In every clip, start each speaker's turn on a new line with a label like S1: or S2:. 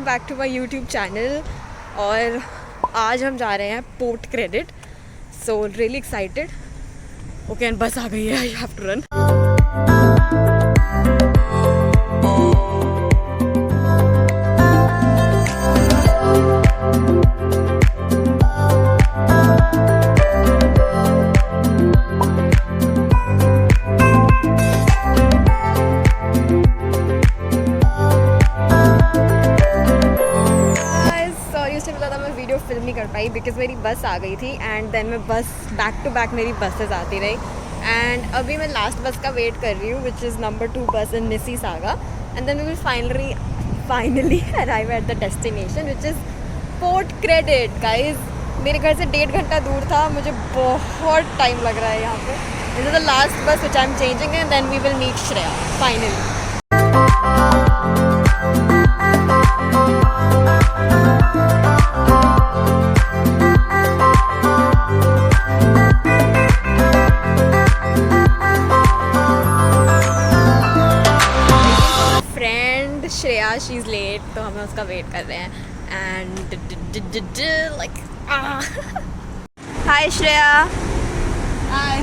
S1: Back to my YouTube channel. और आज हम जा रहे हैं Port Credit, so really excited. Okay and bus आ गई है, I have to run. Film नहीं कर पाई बिकॉज मेरी बस आ गई थी एंड देन मैं बस बैक टू बैक मेरी बसेस आती रही एंड अभी मैं लास्ट बस का वेट कर रही हूँ which is number 2 bus in Mississauga and then we will finally arrive at the destination which is Port Credit. Guys मेरे घर से 1.5 घंटा दूर था, मुझे बहुत टाइम लग रहा है यहाँ पे। This is the last bus which I am changing and then we will meet Shreya finally. Shreya she is late, तो हमें उसका वेट कर रहे हैं and like hi Shreya. Hi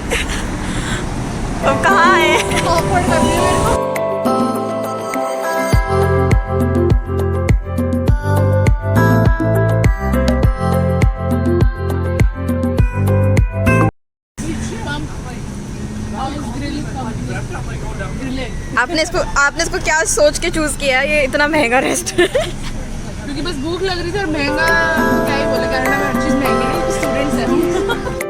S1: तुम कहाँ है? आपने इसको क्या सोच के चूज किया ये इतना महंगा रेस्टोरेंट?
S2: क्योंकि बस भूख लग रही थी और महंगा, क्या ही बोले, कनाडा में हर चीज महंगी है, स्टूडेंट्स हैं हम।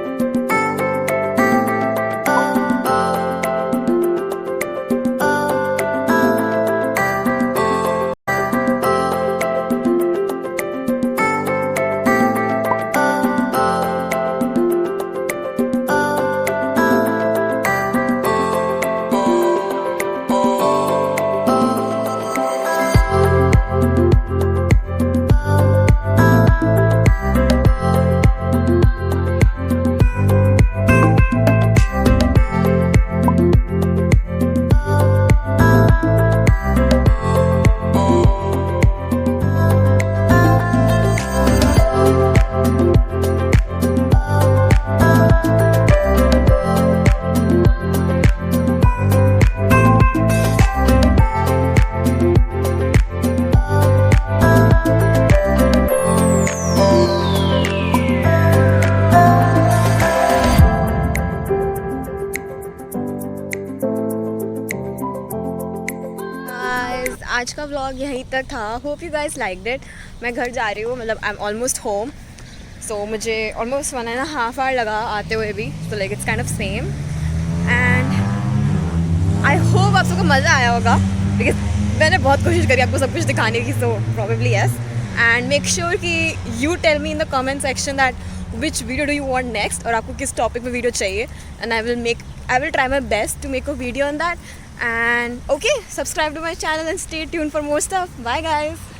S1: आज का व्लॉग यहीं तक था। Hope you guys liked it. मैं घर जा रही हूँ, मतलब आई एम ऑलमोस्ट होम, सो मुझे ऑलमोस्ट 1.5 आवर लगा आते हुए भी, so like it's kind of same and I hope आप सबको मज़ा आया होगा बिकॉज मैंने बहुत कोशिश करी आपको सब कुछ दिखाने की, so probably yes. And make sure कि you tell me in the comment section that which video do you want next, और आपको किस टॉपिक में वीडियो चाहिए and I will try my best to make a video on that. And okay, subscribe to my channel and stay tuned for more stuff. Bye guys.